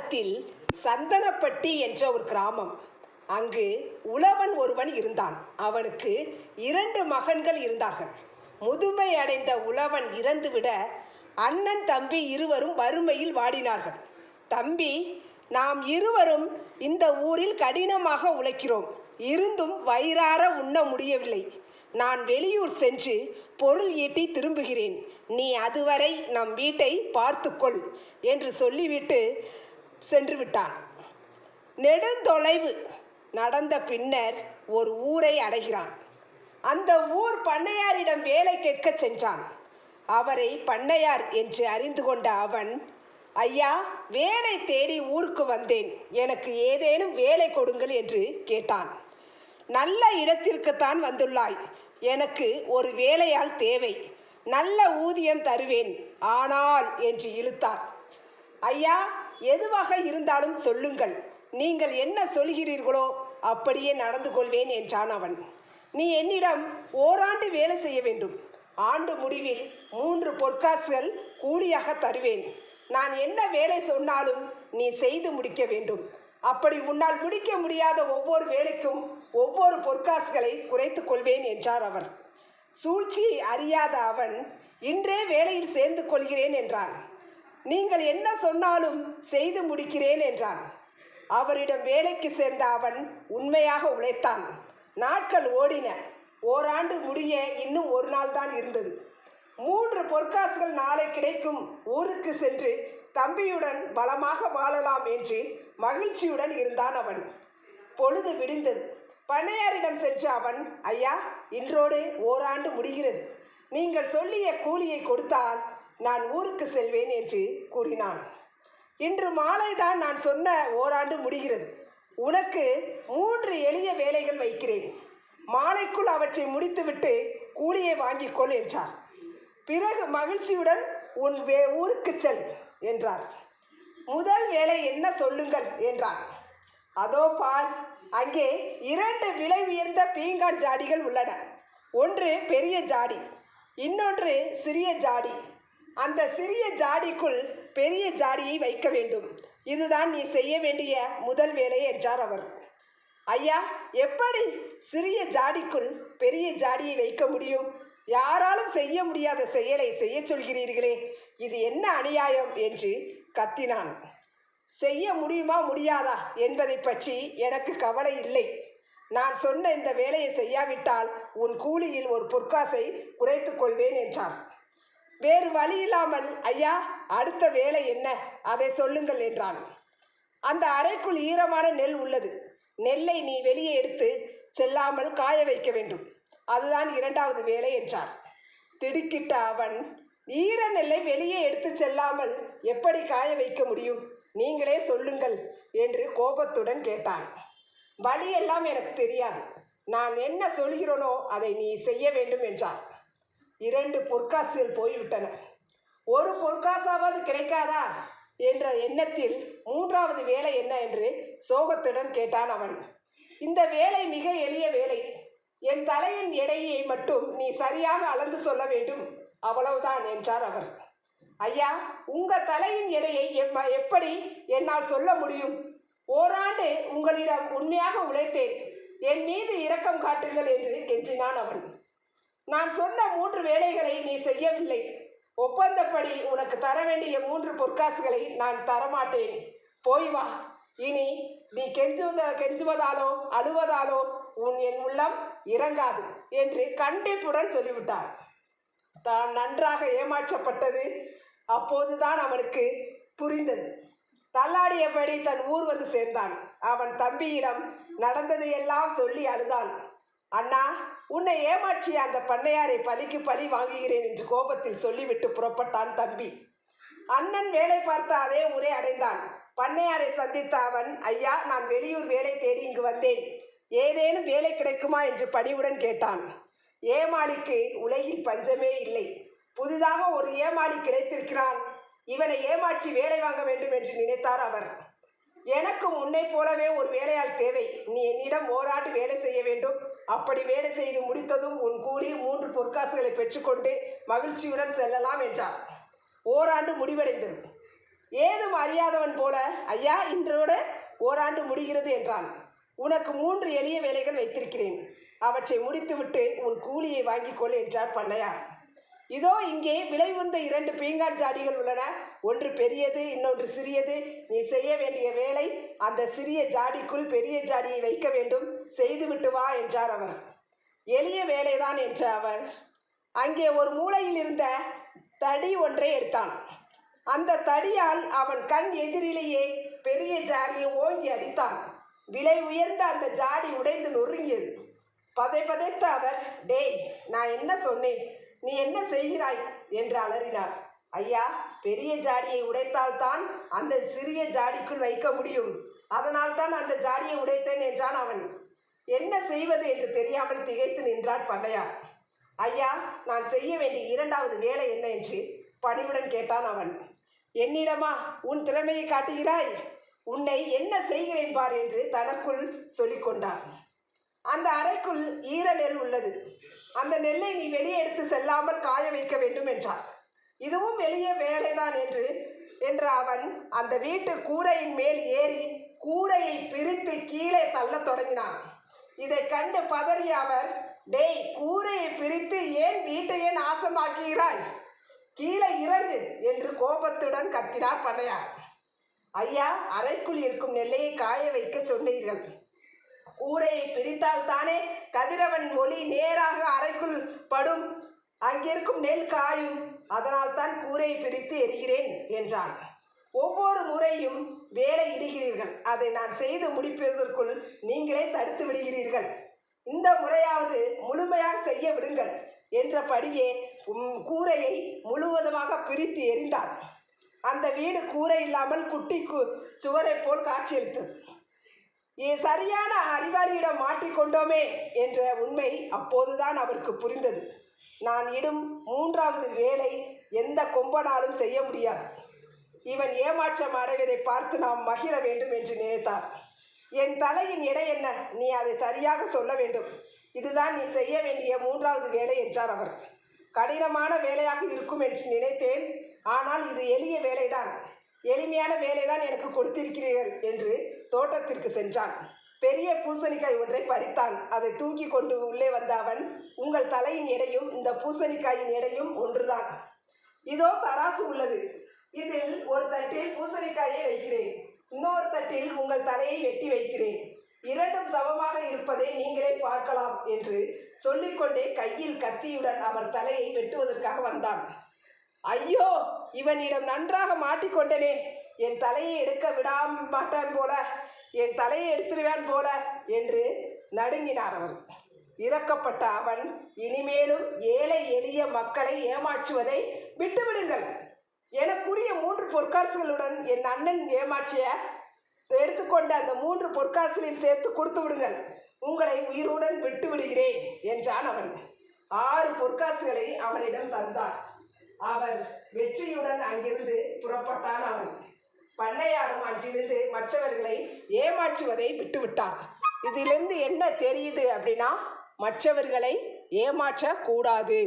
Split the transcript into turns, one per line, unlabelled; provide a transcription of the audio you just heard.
காலத்தில் சந்தனப்பட்டி என்ற ஒரு கிராமம். அங்கு உழவன் ஒருவன் இருந்தான். அவனுக்கு 2 மகன்கள் இருந்தார்கள். முதுமை அடைந்த உழவன் இறந்துவிட அண்ணன் தம்பி இருவரும் வறுமையில் வாடினார்கள். தம்பி, நாம் இருவரும் இந்த ஊரில் கடினமாக உழைக்கிறோம், இருந்தும் வயிறார உண்ண முடியவில்லை. நான் வெளியூர் சென்று பொருள் ஈட்டி திரும்புகிறேன். நீ அதுவரை நம் வீட்டை பார்த்துக்கொள் என்று சொல்லிவிட்டு சென்று விட்டான். நெடுந்தொலைவு நடந்த பின்னர் ஒரு ஊரை அடைகிறான். அந்த ஊர் பண்ணையாரிடம் வேலை கேட்க சென்றான். அவரை பண்ணையார் என்று அறிந்து கொண்ட அவன், ஐயா, வேலை தேடி ஊருக்கு வந்தேன், எனக்கு ஏதேனும் வேலை கொடுங்கள் என்று கேட்டான். நல்ல இடத்திற்குத்தான் வந்துள்ளாய், எனக்கு ஒரு வேலையாள் தேவை, நல்ல ஊதியம் தருவேன், ஆனால் என்று இழுத்தார். ஐயா, எதுவாக இருந்தாலும் சொல்லுங்கள், நீங்கள் என்ன சொல்கிறீர்களோ அப்படியே நடந்து கொள்வேன் என்றான் அவன். நீ என்னிடம் ஓராண்டு வேலை செய்ய வேண்டும். ஆண்டு முடிவில் 3 பொற்காசுகள் கூலியாக தருவேன். நான் என்ன வேலை சொன்னாலும் நீ செய்து முடிக்க வேண்டும். அப்படி உன்னால் முடிக்க முடியாத ஒவ்வொரு வேலைக்கும் ஒவ்வொரு பொற்காசுகளை குறைத்து கொள்வேன் என்றார் அவர். சூழ்ச்சியை அறியாத அவன், இன்றே வேலையில் சேர்ந்து கொள்கிறேன் என்றான். நீங்கள் என்ன சொன்னாலும் செய்து முடிக்கிறேன் என்றான். அவரிடம் வேலைக்கு சேர்ந்த அவன் உண்மையாக உழைத்தான். நாட்கள் ஓடின. ஓராண்டு முடிய இன்னும் ஒரு நாள் தான் இருந்தது. 3 பொற்காசுகள் நாளை கிடைக்கும், ஊருக்கு சென்று தம்பியுடன் பலமாக வாழலாம் என்று மகிழ்ச்சியுடன் இருந்தான் அவன். பொழுது விடிந்தது. பண்ணையாரிடம் சென்ற அவன், ஐயா, இன்றோடு ஓராண்டு முடிகிறது, நீங்கள் சொல்லிய கூலியை கொடுத்தால் நான் ஊருக்கு செல்வேன் என்று கூறினான். இன்று மாலைதான் நான் சொன்ன ஓராண்டு முடிகிறது. உனக்கு 3 எளிய வேலைகள் வைக்கிறேன். மாலைக்குள் அவற்றை முடித்துவிட்டு கூலியை வாங்கிக்கொள் என்றார். பிறகு மகிழ்ச்சியுடன் உன் ஊருக்கு செல் என்றார். முதல் வேலை என்ன சொல்லுங்கள் என்றான். அதோ பார், அங்கே 2 விலை உயர்ந்த பீங்கான் ஜாடிகள் உள்ளன. ஒன்று பெரிய ஜாடி, இன்னொன்று சிறிய ஜாடி. அந்த சிறிய ஜாடிக்குள் பெரிய ஜாடியை வைக்க வேண்டும். இதுதான் நீ செய்ய வேண்டிய முதல் வேலை என்றார் அவர். ஐயா, எப்படி சிறிய ஜாடிக்குள் பெரிய ஜாடியை வைக்க முடியும்? யாராலும் செய்ய முடியாத செயலை செய்ய சொல்கிறீர்களே, இது என்ன அநியாயம் என்று கத்தினான். செய்ய முடியுமா முடியாதா என்பதை பற்றி எனக்கு கவலை இல்லை. நான் சொன்ன இந்த வேலையை செய்யாவிட்டால் உன் கூலியில் ஒரு பொற்காசை குறைத்து கொள்வேன் என்றார். வேறு வழி இல்லாமல், ஐயா, அடுத்த வேலை என்ன, அதை சொல்லுங்கள் என்றான். அந்த அறைக்குள் ஈரமான நெல் உள்ளது. நெல்லை நீ வெளியே எடுத்து செல்லாமல் காய வைக்க வேண்டும். அதுதான் 2வது வேலை என்றார். திடுக்கிட்ட அவன், ஈர நெல்லை வெளியே எடுத்து செல்லாமல் எப்படி காய வைக்க முடியும்? நீங்களே சொல்லுங்கள் என்று கோபத்துடன் கேட்டான். வழியெல்லாம் எனக்கு தெரியாது, நான் என்ன சொல்கிறேனோ அதை நீ செய்ய வேண்டும் என்றார். 2 பொற்காசுகள் போய்விட்டன. ஒரு பொற்காசாவது கிடைக்காதா என்ற எண்ணத்தில் 3வது வேலை என்ன என்று சோகத்துடன் கேட்டான் அவன். இந்த வேலை மிக எளிய வேலை. என் தலையின் எடையை மட்டும் நீ சரியாக அளந்து சொல்ல வேண்டும், அவ்வளவுதான் என்றார் அவர். ஐயா, உங்கள் தலையின் எடையை எப்படி என்னால் சொல்ல முடியும்? ஓராண்டு உங்களிடம் உண்மையாக உழைத்தேன், என் மீது இரக்கம் காட்டுங்கள் என்று கெஞ்சினான் அவன். நான் சொன்ன 3 வேலைகளை நீ செய்யவில்லை. ஒப்பந்தப்படி உனக்கு தர வேண்டிய 3 பொற்காசுகளை நான் தரமாட்டேன். போய் வா. இனி நீ கெஞ்சுவதாலோ அழுவதாலோ என் உள்ளம் இறங்காது என்று கண்டிப்புடன் சொல்லிவிட்டார். தான் நன்றாக ஏமாற்றப்பட்டது அப்போதுதான் அவனுக்கு புரிந்தது. தள்ளாடியபடி தன் ஊர் வந்து சேர்ந்தான். அவன் தம்பியிடம் நடந்ததை எல்லாம் சொல்லி அழுதான். அண்ணா, உன்னை ஏமாற்றிய அந்த பண்ணையாரை பழிக்கு பழி வாங்குகிறேன் என்று கோபத்தில் சொல்லிவிட்டு புறப்பட்டான் தம்பி. அண்ணன் வேலை பார்த்த அதே ஊரை அடைந்தான். பண்ணையாரை சந்தித்த அவன், ஐயா, நான் வெளியூர் வேலை தேடி இங்கு வந்தேன், ஏதேனும் வேலை கிடைக்குமா என்று பணிவுடன் கேட்டான். ஏமாளிக்கு உலகில் பஞ்சமே இல்லை. புதிதாக ஒரு ஏமாளி கிடைத்திருக்கிறான், இவனை ஏமாற்றி வேலை வாங்க வேண்டும் என்று நினைத்தார் அவர். எனக்கும் உன்னை போலவே ஒரு வேலையாள் தேவை. நீ என்னிடம் ஓராண்டு வேலை செய்ய வேண்டும். அப்படி வேலை செய்து முடித்ததும் உன் கூலி 3 பொற்காசுகளை பெற்றுக்கொண்டு மகிழ்ச்சியுடன் செல்லலாம் என்றார். ஓராண்டு முடிவடைந்தது. ஏதும் அறியாதவன் போல, ஐயா, இன்றோட ஓராண்டு முடிகிறது என்றான். உனக்கு 3 எளிய வேலைகள் வைத்திருக்கிறேன், அவற்றை முடித்துவிட்டு உன் கூலியை வாங்கிக் கொள் என்றார் பண்ணையார். இதோ இங்கே விலை உயர்ந்த 2 பீங்கான் ஜாடிகள் உள்ளன. ஒன்று பெரியது, இன்னொன்று சிறியது. நீ செய்ய வேண்டிய வேலை அந்த சிறிய ஜாடிக்குள் பெரிய ஜாடியை வைக்க வேண்டும். செய்துவிட்டு வா என்றார் அவர். எளிய வேலைதான் என்ற அவர் அங்கே ஒரு மூலையில் இருந்த தடி ஒன்றை எடுத்தான். அந்த தடியால் அவன் கண் எதிரிலேயே பெரிய ஜாடியை ஓங்கி அடித்தான். விலை உயர்ந்த அந்த ஜாடி உடைந்து நொறுங்கியது. பதைத்த அவர், டேய், நான் என்ன சொன்னேன், நீ என்ன செய்கிறாய் என்று அலறினார். ஐயா, பெரிய ஜாடியை உடைத்தால்தான் அந்த சிறிய ஜாடிக்குள் வைக்க முடியும், அதனால் தான் அந்த ஜாடியை உடைத்தேன் என்றான் அவன். என்ன செய்வது என்று தெரியாமல் திகைத்து நின்றார் பண்ணையார். ஐயா, நான் செய்ய வேண்டிய 2வது வேலை என்ன என்று பணிவுடன் கேட்டான் அவன். என்னிடமா உன் திறமையை காட்டுகிறாய்? உன்னை என்ன செய்கிறேன் பார் என்று தனக்குள் சொல்லிக்கொண்டார். அந்த அறைக்குள் ஈர நெல் உள்ளது. அந்த நெல்லை நீ வெளியே எடுத்து செல்லாமல் காய வைக்க வேண்டும் என்றார். இதுவும் எளிய வேலைதான் என்ற அவன் அந்த வீட்டு கூரையின் மேல் ஏறி கூரையை பிரித்து கீழே தள்ளத் தொடங்கினான். இதை கண்டு பதறிய அவர், டேய், கூரையை பிரித்து ஏன் வீட்டையே நாசமாக்குகிறாய்? கீழே இறங்கு என்று கோபத்துடன் கத்தினார் பண்ணையார். ஐயா, அறைக்குள் இருக்கும் நெல்லையை காய வைக்க சொன்னீர்கள். கூரையை பிரித்தால் தானே கதிரவன் ஒளி நேராக அறைக்குள் படும், அங்கிருக்கும் நெல் காயும். அதனால் தான் கூரையை பிரித்து எரிகிறேன் என்றான். ஒவ்வொரு முறையும் வேலை இடுகிறீர்கள், அதை நான் செய்து முடிப்பதற்குள் நீங்களே தடுத்து விடுகிறீர்கள். இந்த முறையாவது முழுமையாக செய்ய விடுங்கள் என்றபடியே கூரையை முழுவதுமாக பிரித்து எறிந்தான். அந்த வீடு கூரை இல்லாமல் குட்டி சுவரை போல் காட்சியளித்தது. சரியான அறிவாளியிடம் மாட்டிக்கொண்டோமே என்ற உண்மை அப்போதுதான் அவருக்கு புரிந்தது. நான் இடும் 3வது வேலை எந்த கொம்பனாலும் செய்ய முடியாது. இவன் ஏமாற்றம் அடைவதை பார்த்து நாம் மகிழ வேண்டும் என்று நினைத்தார். என் தலையின் எடை என்ன? நீ அதை சரியாக சொல்ல வேண்டும். இதுதான் நீ செய்ய வேண்டிய 3வது வேலை என்றார் அவர். கடினமான வேலையாக இருக்கும் என்று நினைத்தேன், ஆனால் இது எளிய வேலைதான், எளிமையான வேலைதான் எனக்கு கொடுத்திருக்கிறீர்கள் என்று தோட்டத்திற்கு சென்றான். பெரிய பூசணிக்காய் ஒன்றை பறித்தான். அதை தூக்கி கொண்டு உள்ளே வந்த அவன், உங்கள் தலையின் எடையும் இந்த பூசணிக்காயின் எடையும் ஒன்றுதான். இதோ தராசு உள்ளது, இதில் ஒரு தட்டில் பூசணிக்காயை வைக்கிறேன், இன்னொரு தட்டில் உங்கள் தலையை வெட்டி வைக்கிறேன். 2ம் சமமாக இருப்பதை நீங்களே பார்க்கலாம் என்று சொல்லிக்கொண்டே கையில் கத்தியுடன் அவர் தலையை வெட்டுவதற்காக வந்தான். ஐயோ, இவனிடம் நன்றாக மாட்டிக்கொண்டனே, என் தலையை எடுக்க மாட்டான் போல, என் தலையை எடுத்துருவான் போல என்று நடுங்கினார் அவர். இறக்கப்பட்ட அவன், இனிமேலும் ஏழை எளிய மக்களை ஏமாற்றுவதை விட்டுவிடுங்கள். எனக்குரிய 3 பொற்காசுகளுடன் என் அண்ணன் ஏமாற்றிய எடுத்துக்கொண்ட அந்த 3 பொற்காசுகளையும் சேர்த்து கொடுத்து விடுங்கள், உங்களை உயிருடன் விட்டு விடுகிறேன் என்றான் அவன். 6 பொற்காசுகளை அவனிடம் தந்தார். அவர் வெற்றியுடன் அங்கிருந்து புறப்பட்டான். அவன் பண்ணையாரும் அன்றிலிருந்து மற்றவர்களை ஏமாற்றுவதை விட்டுவிட்டார். இதிலிருந்து என்ன தெரியுது அப்படின்னா, மற்றவர்களை ஏமாற்றக்கூடாது.